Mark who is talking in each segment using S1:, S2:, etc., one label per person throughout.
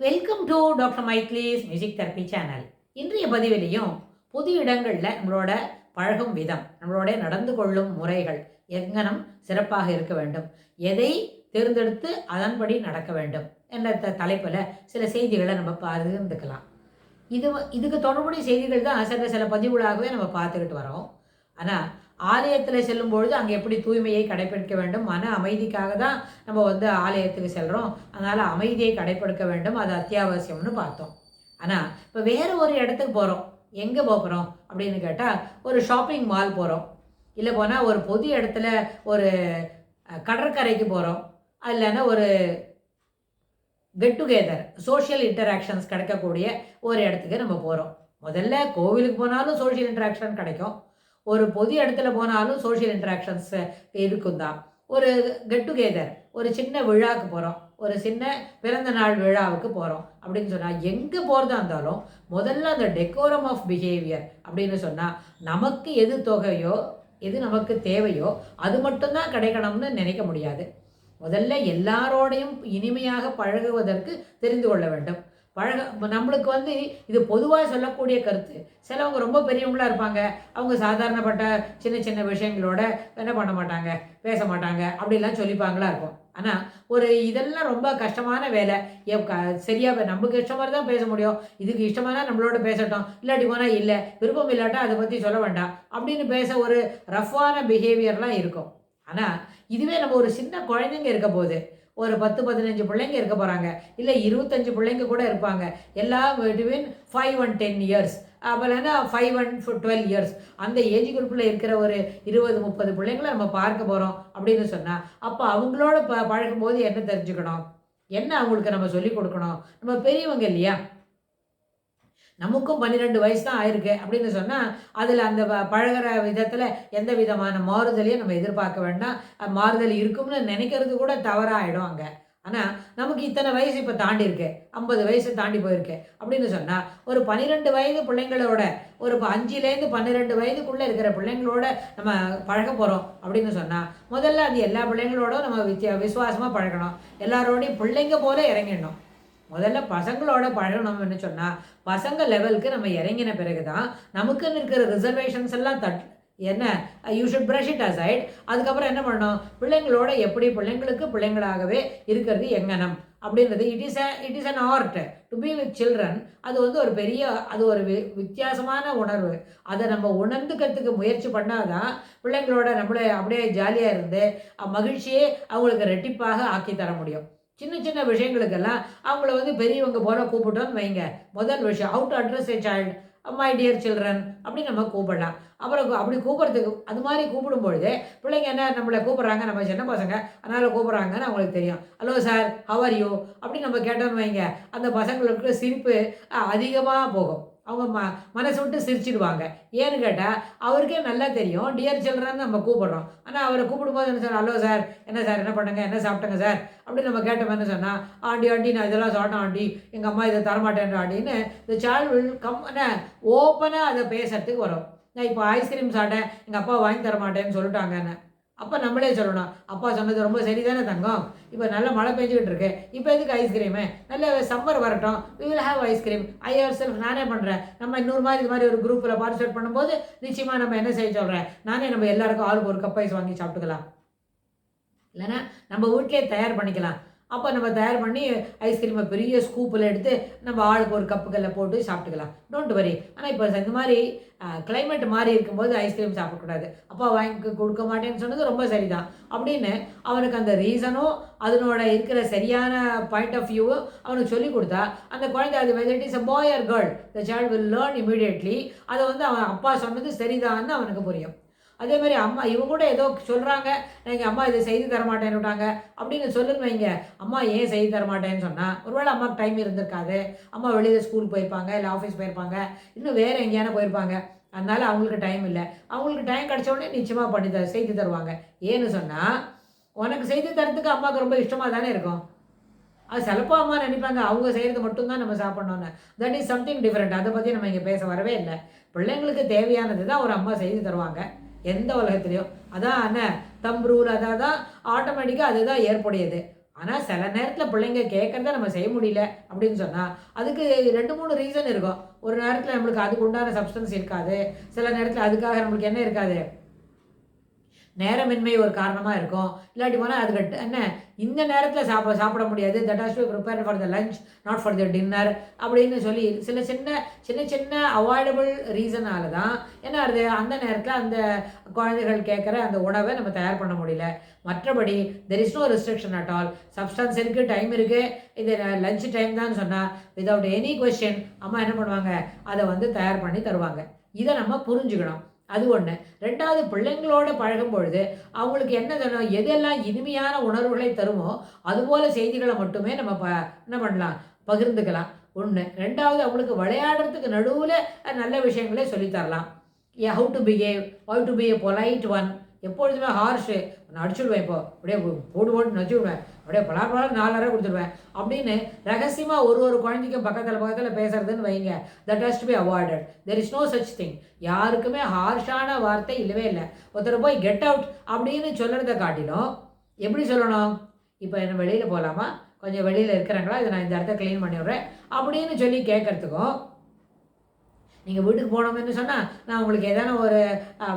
S1: Welcome to doctor மைக்லீஸ் music therapy channel. இன்றைய பதிவிலையும் பொது இடங்களில் நம்மளோட பழகும் விதம், நம்மளோட நடந்து கொள்ளும் முறைகள் எங்கனம் சிறப்பாக இருக்க வேண்டும், எதை தேர்ந்தெடுத்து அதன்படி நடக்க வேண்டும் என்ற தலைப்பில் சில செய்திகளை நம்ம பகிர்ந்துக்கலாம். இதுக்கு தொடர்புடைய செய்திகள் தான் சில பதிவுகளாகவே நம்ம பார்த்துக்கிட்டு வரோம். ஆனால் ஆலயத்தில் செல்லும் பொழுது அங்கே எப்படி தூய்மையை கடைப்பிடிக்க வேண்டும், மன அமைதிக்காக தான் நம்ம ஆலயத்துக்கு செல்கிறோம், அதனால் அமைதியை கடைப்பிடிக்க வேண்டும், அது அத்தியாவசியம்னு பார்த்தோம். ஆனால் இப்போ வேறு ஒரு இடத்துக்கு போகிறோம், எங்கே போகிறோம் அப்படின்னு கேட்டால் ஒரு ஷாப்பிங் மால் போகிறோம், இல்லை போனால் ஒரு பொது இடத்துல ஒரு கடற்கரைக்கு போகிறோம், இல்லைன்னா ஒரு கெட் டுகெதர் சோஷியல் இன்டராக்ஷன்ஸ் கிடைக்கக்கூடிய ஒரு இடத்துக்கு நம்ம போகிறோம். முதல்ல கோவிலுக்கு போனாலும் சோஷியல் இன்டராக்ஷன் கிடைக்கும், ஒரு பொது இடத்துல போனாலும் சோஷியல் இன்ட்ராக்ஷன்ஸ் இருக்கும் தான். ஒரு கெட் டுகெதர், ஒரு சின்ன விழாவுக்கு போகிறோம், ஒரு சின்ன பிறந்த நாள் விழாவுக்கு போகிறோம் அப்படின்னு சொன்னால், எங்கே போகிறதா இருந்தாலும் முதல்ல அந்த டெக்கோரம் ஆஃப் பிஹேவியர் அப்படின்னு சொன்னால், நமக்கு எது தொகையோ எது நமக்கு தேவையோ அது மட்டும்தான் கிடைக்கணும்னு நினைக்க முடியாது. முதல்ல எல்லாரோடையும் இனிமையாக பழகுவதற்கு தெரிந்து கொள்ள வேண்டும். நம்மளுக்கு இது பொதுவாக சொல்லக்கூடிய கருத்து. சிலவங்க ரொம்ப பெரியவங்களாக இருப்பாங்க, அவங்க சாதாரணப்பட்ட சின்ன சின்ன விஷயங்களோட என்ன பண்ண மாட்டாங்க, பேச மாட்டாங்க, அப்படிலாம் சொல்லிப்பாங்களா இருக்கும். ஆனால் இதெல்லாம் ரொம்ப கஷ்டமான வேலை. சரியாக நம்மளுக்கு இஷ்டமாக தான் பேச முடியும், இதுக்கு இஷ்டமான நம்மளோட பேசட்டும், இல்லாட்டி போனால் இல்லை, விருப்பம் இல்லாட்டா அதை பற்றி சொல்ல வேண்டாம் அப்படின்னு பேச ஒரு ரஃப்பான பிஹேவியர்லாம் இருக்கும். ஆனால் இதுவே நம்ம ஒரு சின்ன குழந்தைங்க இருக்க போது, ஒரு 10-15 பிள்ளைங்க இருக்க போகிறாங்க, இல்லை 25 பிள்ளைங்க கூட இருப்பாங்க, எல்லாம் பிட்வீன் 5 and 10 years, அப்போனா 5 and 12 years, அந்த ஏஜ் குரூப்பில் இருக்கிற ஒரு 20-30 பிள்ளைங்களை நம்ம பார்க்க போகிறோம் அப்படின்னு சொன்னால், அப்போ அவங்களோட பழகும்போது என்ன தெரிஞ்சுக்கணும், என்ன அவங்களுக்கு நம்ம சொல்லிக் கொடுக்கணும். நம்ம பெரியவங்க இல்லையா, நமக்கும் 12 வயசு தான் ஆயிருக்கு அப்படின்னு சொன்னால், அதில் அந்த பழகிற விதத்தில் எந்த விதமான மாறுதலையும் நம்ம எதிர்பார்க்க வேண்டாம். மாறுதல் இருக்கும்னு நினைக்கிறது கூட தவறாகிடும் அங்கே. ஆனால் நமக்கு இத்தனை வயசு இப்போ தாண்டி இருக்கு, 50 வயசு தாண்டி போயிருக்கு அப்படின்னு சொன்னால், ஒரு 12 வயது பிள்ளைங்களோட, ஒரு 5லேருந்து 12 வயதுக்குள்ளே இருக்கிற பிள்ளைங்களோட நம்ம பழக போகிறோம் அப்படின்னு சொன்னால், முதல்ல அது எல்லா பிள்ளைங்களோட நம்ம விசுவாசமாக பழகணும், எல்லாரோடையும் பிள்ளைங்க போல இறங்கிடணும். முதல்ல பசங்களோட பழகணும்னு சொன்னால், பசங்க லெவலுக்கு நம்ம இறங்கின பிறகு தான் நமக்குன்னு இருக்கிற ரிசர்வேஷன்ஸ் எல்லாம் என்ன you should brush it aside. அதுக்கப்புறம் என்ன பண்ணணும், பிள்ளைங்களோட எப்படி பிள்ளைங்களுக்கு பிள்ளைங்களாகவே இருக்கிறது எங்கனம் அப்படின்றது. It is an art to be with children. அது ஒரு பெரிய, அது ஒரு வித்தியாசமான உணர்வு. அதை நம்ம உணர்ந்துக்கிறதுக்கு முயற்சி பண்ணாதான் பிள்ளைங்களோட நம்மளே அப்படியே ஜாலியாக இருந்து மகிழ்ச்சியே அவங்களுக்கு ரெட்டிப்பாக ஆக்கி தர முடியும். சின்ன சின்ன விஷயங்களுக்கெல்லாம் அவங்கள பெரியவங்க போல கூப்பிட்டோன்னு வைங்க, முதல் விஷயம் how to address A child, my dear children அப்படி நம்ம கூப்பிடலாம். அப்புறம் அப்படி கூப்பிட்றதுக்கு அது மாதிரி கூப்பிடும்பொழுது பிள்ளைங்க என்ன நம்மளை கூப்பிட்றாங்க, நம்ம சின்ன பசங்க அதனால் கூப்பிட்றாங்கன்னு அவங்களுக்கு தெரியும். Hello sir, how are you அப்படின்னு நம்ம கேட்டோன்னு வைங்க, அந்த பசங்களுக்கு சிரிப்பு அதிகமாக போகும், அவங்க மனசு விட்டு சிரிச்சிடுவாங்க. ஏன்னு கேட்டால் அவருக்கே நல்லா தெரியும் டியர் சில்ட்ரன் நம்ம கூப்பிட்றோம். ஆனால் அவரை கூப்பிடும்போது என்ன சார், ஹலோ சார், என்ன சார், என்ன பண்ணுங்க, என்ன சாப்பிட்டங்க சார் அப்படின்னு நம்ம கேட்டோம்னு சொன்னால், ஆண்டி நான் இதெல்லாம் சாப்பிட்டேன் ஆண்டி, எங்கள் அம்மா இதை தரமாட்டேன் ஆண்டின்னு இந்த சைல்டு வில் கம் ஓப்பனாக அதை பேசுறதுக்கு வரும். நான் இப்போ ஐஸ்கிரீம் சாப்பிட்டேன், எங்கள் அப்பா வாங்கி தரமாட்டேன்னு சொல்லிட்டாங்கன்னு. அப்போ நம்மளே சொல்லணும், அப்பா சொன்னது ரொம்ப சரிதானே தங்கம், இப்போ நல்ல மழை பெஞ்சிக்கிட்டு இருக்கு, இப்போ எதுக்கு ஐஸ்கிரீமு, நல்ல சம்மர் வரட்டும், we will have ice cream, I our self நானே பண்ணுறேன். நம்ம இன்னொரு மாதிரி இது மாதிரி ஒரு குரூப்பில் பார்ட்டிசிபேட் பண்ணும்போது நிச்சயமாக நம்ம என்ன செய்ய சொல்கிறேன், நானே நம்ம எல்லாருக்கும் ஆளுக்கு ஒரு கப் ஐஸ் வாங்கி சாப்பிட்டுக்கலாம், இல்லைன்னா நம்ம வீட்டிலே தயார் பண்ணிக்கலாம். அப்போ நம்ம தயார் பண்ணி ஐஸ்கிரீமை பெரிய ஸ்கூப்பில் எடுத்து நம்ம ஆளுக்கு ஒரு கப்புகளில் போட்டு சாப்பிட்டுக்கலாம், டோன்ட் வரி. ஆனால் இப்போ இந்த மாதிரி கிளைமேட் மாறி இருக்கும்போது ஐஸ்கிரீம் சாப்பிடக்கூடாது, அப்பா வாங்கி கொடுக்க மாட்டேன்னு சொன்னது ரொம்ப சரிதான் அப்படின்னு அவனுக்கு அந்த ரீசனும் அதனோட இருக்கிற சரியான பாயிண்ட் ஆஃப் வியூவும் அவனுக்கு சொல்லி கொடுத்தா, அந்த குழந்தை அது whether it is a boy or girl, the child will learn immediately. அதை அவன் அப்பா சொன்னது சரிதான்னு அவனுக்கு புரியும். அதே மாதிரி அம்மா இவங்க கூட ஏதோ சொல்கிறாங்க, எங்கள் அம்மா இதை செய்து தரமாட்டேன்னு விட்டாங்க அப்படின்னு சொல்லுன்னு வைங்க, அம்மா ஏன் செய்து தரமாட்டேன்னு சொன்னால், ஒருவேளை அம்மாவுக்கு டைம் இருந்திருக்காது, அம்மா வெளியில் ஸ்கூல் போயிருப்பாங்க, இல்லை ஆஃபீஸ் போயிருப்பாங்க, இன்னும் வேறு எங்கேயான போயிருப்பாங்க, அதனால் அவங்களுக்கு டைம் இல்லை. அவங்களுக்கு டைம் கிடச்ச உடனே நிச்சயமாக செய்து தருவாங்க. ஏன்னு சொன்னால், உனக்கு செய்து தரத்துக்கு அம்மாவுக்கு ரொம்ப இஷ்டமாக தானே இருக்கும். அது சிலப்போ அம்மா நினைப்பாங்க அவங்க செய்கிறது மட்டும்தான் நம்ம சாப்பிட்ணுன்னு. That is something different. அதை பற்றி நம்ம இங்கே பேச வரவே இல்லை. பிள்ளைங்களுக்கு தேவையானது தான் ஒரு அம்மா செய்து தருவாங்க எந்த உலகத்துலையும். அதான் என்ன தம் ரூல், அதான் ஆட்டோமேட்டிக்காக அதுதான் ஏற்புடையது. ஆனால் சில நேரத்தில் பிள்ளைங்க கேட்குறத நம்ம செய்ய முடியல அப்படின்னு சொன்னால் அதுக்கு 2-3 ரீசன் இருக்கும். ஒரு நேரத்தில் நம்மளுக்கு அதுக்கு உண்டான சப்ஸ்டன்ஸ் இருக்காது. சில நேரத்தில் அதுக்காக நம்மளுக்கு என்ன இருக்காது, நேரமின்மை ஒரு காரணமாக இருக்கும். இல்லாட்டி போனால் அதுக்கு என்ன இந்த நேரத்தில் சாப்பிட முடியாது, that has to prepare for the lunch not for the dinner அப்படின்னு சொல்லி சில சின்ன அவாய்டபுள் ரீசனால தான் என்ன ஆகுது, அந்த நேரத்தில் அந்த குழந்தைகள் கேட்குற அந்த உணவை நம்ம தயார் பண்ண முடியல. மற்றபடி there is no restriction at all. Substance இருக்குது, டைம் இருக்குது, இது லஞ்ச் டைம் தான் சொன்னால் விதவுட் எனி கொஸ்டின் அம்மா என்ன பண்ணுவாங்க, அதை தயார் பண்ணி தருவாங்க. இதை நம்ம புரிஞ்சுக்கணும். அது ஒன்று. 2வது, பிள்ளைங்களோட பழகும் பொழுது அவங்களுக்கு என்ன தரும், எதெல்லாம் இனிமையான உணர்வுகளை தருமோ அதுபோல் செய்திகளை மட்டுமே நம்ம என்ன பண்ணலாம், பகிர்ந்துக்கலாம். 1. 2வது, அவங்களுக்கு விளையாடுறதுக்கு நடுவில் நல்ல விஷயங்களே சொல்லித்தரலாம். How to behave, how to be a polite one. எப்பொழுதுமே ஹார்ஷு நான் அடிச்சுடுவேன், இப்போ அப்படியே போட்டு நச்சுடுவேன், அப்படியே பலாப்பழம் 4 அரை கொடுத்துருவேன் அப்படின்னு ரகசியமாக ஒரு குழந்தைக்கும் பக்கத்தில் பேசுறதுன்னு வைங்க. That has to be avoided. There is no such thing. யாருக்குமே ஹார்ஷான வார்த்தை இல்லவே இல்லை. ஒருத்தர் போய் கெட் அவுட் அப்படின்னு சொல்கிறத காட்டிலும் எப்படி சொல்லணும், இப்போ என்ன வெளியில் போகலாமா, கொஞ்சம் வெளியில் இருக்கிறாங்களா, இதை நான் இந்த இடத்த க்ளீன் பண்ணி விட்றேன் அப்படின்னு சொல்லி கேட்குறதுக்கும், நீங்கள் வீட்டுக்கு போனோம்னு சொன்னால் நான் உங்களுக்கு எதான ஒரு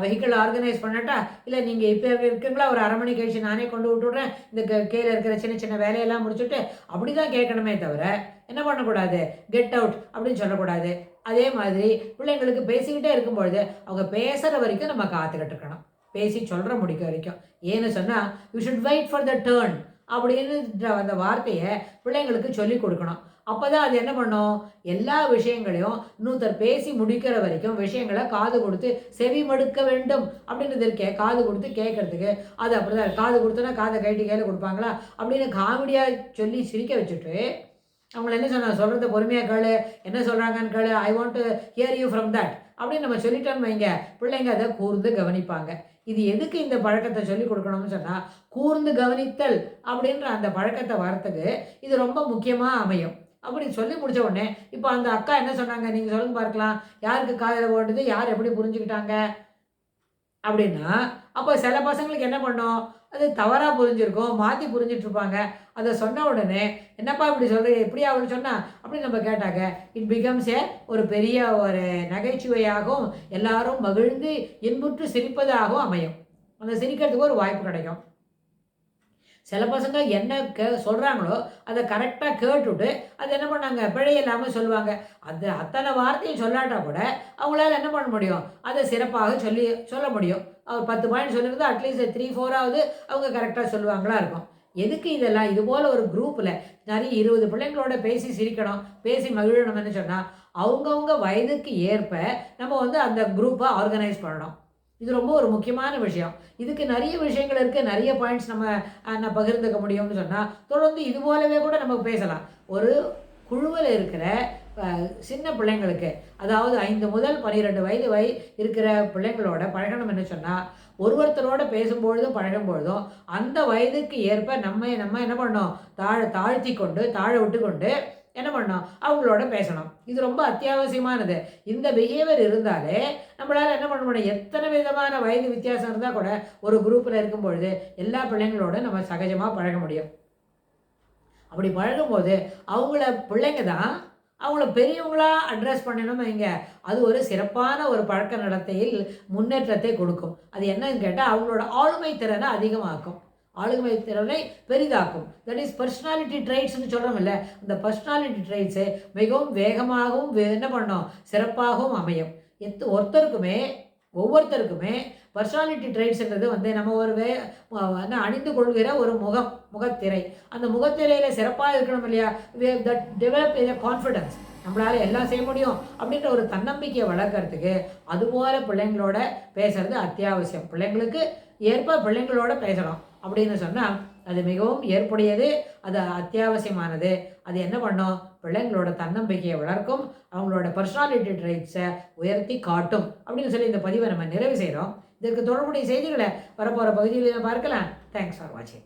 S1: வெஹிக்கிள் ஆர்கனைஸ் பண்ணட்டா, இல்லை நீங்கள் இப்போ இருக்குங்களா, ஒரு 1/2 மணி கழிச்சு நானே கொண்டு விட்டுடுறேன், இந்த கீழே இருக்கிற சின்ன வேலையெல்லாம் முடிச்சுட்டு அப்படி தான் கேட்கணுமே தவிர என்ன பண்ணக்கூடாது, கெட் அவுட் அப்படின்னு சொல்லக்கூடாது. அதே மாதிரி பிள்ளைங்களுக்கு பேசிக்கிட்டே இருக்கும்பொழுது அவங்க பேசுகிற வரைக்கும் நம்ம காத்துக்கிட்டு இருக்கணும், பேசி சொல்கிற முடிக்க வரைக்கும். ஏன்னு சொன்னால் you should wait for the turn அப்படின்னு அந்த வார்த்தையை பிள்ளைங்களுக்கு சொல்லி கொடுக்கணும். அப்போ தான் அது என்ன பண்ணும், எல்லா விஷயங்களையும் இன்னொருத்தர் பேசி முடிக்கிற வரைக்கும் விஷயங்களை காது கொடுத்து செவி மடுக்க வேண்டும் அப்படின்றது இருக்கே. காது கொடுத்து கேட்கறதுக்கு அது அப்படி தான். காது கொடுத்தோன்னா காதை கைட்டு கையில் கொடுப்பாங்களா அப்படின்னு காமெடியாக சொல்லி சிரிக்க வச்சுட்டு அவங்கள என்ன சொல்கிறத பொறுமையாக கேளு, என்ன சொல்கிறாங்கன்னு கேளு, I want to hear you from that அப்படின்னு நம்ம சொல்லிட்டோன்னு வைங்க, பிள்ளைங்க அதை கூர்ந்து கவனிப்பாங்க. இது எதுக்கு இந்த பழக்கத்தை சொல்லி கொடுக்கணும்னு சொன்னால், கூர்ந்து கவனித்தல் அப்படின்ற அந்த பழக்கத்தை வரத்துக்கு இது ரொம்ப முக்கியமாக அமையும். அப்படி சொல்லி முடித்த உடனே இப்போ அந்த அக்கா என்ன சொன்னாங்க, நீங்கள் சொல்லுங்க பார்க்கலாம், யாருக்கு காதில் ஓடுது, யார் எப்படி புரிஞ்சுக்கிட்டாங்க அப்படின்னா, அப்போ சில பசங்களுக்கு என்ன பண்ணோம், அது தவறாக புரிஞ்சிருக்கும், மாற்றி புரிஞ்சிட்ருப்பாங்க. அதை சொன்ன உடனே என்னப்பா இப்படி சொல்கிறீங்க, எப்படி அவள் சொன்னா அப்படின்னு நம்ம கேட்டாங்க, இட் பிகம்ஸ் ஒரு பெரிய ஒரு நகைச்சுவையாகவும் எல்லாரும் மகிழ்ந்து இன்புற்று சிரிப்பதாகவும் அமையும். அந்த சிரிக்கிறதுக்கு ஒரு வாய்ப்பு கிடைக்கும். சில பசங்க என்ன சொல்கிறாங்களோ அதை கரெக்டாக கேட்டுவிட்டு அது என்ன பண்ணாங்க, பிழை இல்லாமல் சொல்லுவாங்க. அது அத்தனை வார்த்தையும் சொல்லாட்டா கூட அவங்களால என்ன பண்ண முடியும், அதை சிறப்பாக சொல்ல முடியும். அவர் 10 பாயிண்ட் சொல்லியிருந்தா அட்லீஸ்ட் 3-4ஆவது அவங்க கரெக்டாக சொல்லுவாங்களா இருக்கும். எதுக்கு இதெல்லாம், இது போல் ஒரு குரூப்பில் நிறைய 20 பிள்ளைங்களோட பேசி சிரிக்கணும், பேசி மகிழணும்னு சொன்னால் அவங்கவுங்க வயதுக்கு ஏற்ப நம்ம அந்த குரூப்பை ஆர்கனைஸ் பண்ணணும். இது ரொம்ப ஒரு முக்கியமான விஷயம். இதுக்கு நிறைய விஷயங்கள் இருக்குது, நிறைய பாயிண்ட்ஸ் நம்ம பகிர்ந்துக்க முடியும்னு சொன்னால் தொடர்ந்து இது போலவே கூட நம்ம பேசலாம். ஒரு குழுவில் இருக்கிற சின்ன பிள்ளைங்களுக்கு, அதாவது 5 முதல் 12 வயது இருக்கிற பிள்ளைங்களோட பழகணும்னு சொன்னால் ஒருத்தரோட பேசும்பொழுதும் பழகும்பொழுதும் அந்த வயதுக்கு ஏற்ப நம்ம என்ன பண்ணோம், தாழ்த்தி கொண்டு தாழ விட்டு கொண்டு என்ன பண்ணோம், அவங்களோட பேசணும். இது ரொம்ப அத்தியாவசியமானது. இந்த பிஹேவியர் இருந்தாலே நம்மளால் என்ன பண்ண முடியும், எத்தனை விதமான வயது வித்தியாசம் இருந்தால் கூட ஒரு குரூப்பில் இருக்கும்பொழுது எல்லா பிள்ளைங்களோட நம்ம சகஜமாக பழக முடியும். அப்படி பழகும்போது பிள்ளைங்க தான் அவங்கள பெரியவங்களாக அட்ரஸ் பண்ணணும் வைங்க, அது ஒரு சிறப்பான ஒரு பழக்க நடத்தையில் முன்னேற்றத்தை கொடுக்கும். அது என்னன்னு கேட்டால் அவங்களோட ஆளுமை திறனை அதிகமாக்கும், ஆளுமை திறனை பெரிதாக்கும். தட் இஸ் பர்சனாலிட்டி ட்ரைட்ஸ்ன்னு சொல்கிறோம்ல, அந்த பர்சனாலிட்டி ட்ரைட்ஸு மிகவும் வேகமாகவும் என்ன பண்ணோம், சிறப்பாகவும் அமையும். ஒவ்வொருத்தருக்குமே பர்சனாலிட்டி ட்ரைட்ஸுன்றது நம்ம அணிந்து கொள்கிற ஒரு முகத்திரை. அந்த முகத்திரையில் சிறப்பாக இருக்கணும் இல்லையா, தட் டெவலப் எ கான்ஃபிடன்ஸ், நம்மளால் எல்லாம் செய்ய முடியும் அப்படின்ற ஒரு தன்னம்பிக்கையை வளர்க்குறதுக்கு அதுபோல் பிள்ளைங்களோட பேசுகிறது அத்தியாவசியம். பிள்ளைங்களுக்கு ஏற்ப பிள்ளைங்களோட பேசணும் அப்படின்னு சொன்னால் அது மிகவும் ஏற்புடையது, அது அத்தியாவசியமானது. அது என்ன பண்ணும், பிள்ளைங்களோட தன்னம்பிக்கையை வளர்க்கும், அவங்களோட பர்சனாலிட்டி ட்ரைட்ஸை உயர்த்தி காட்டும் அப்படின்னு சொல்லி இந்த பதிவை நம்ம நிறைவு செய்கிறோம். இதற்கு தொடர்புடைய செய்திகளை வரப்போகிற பகுதியில் பார்க்கலாம். தேங்க்ஸ் ஃபார் வாட்சிங்.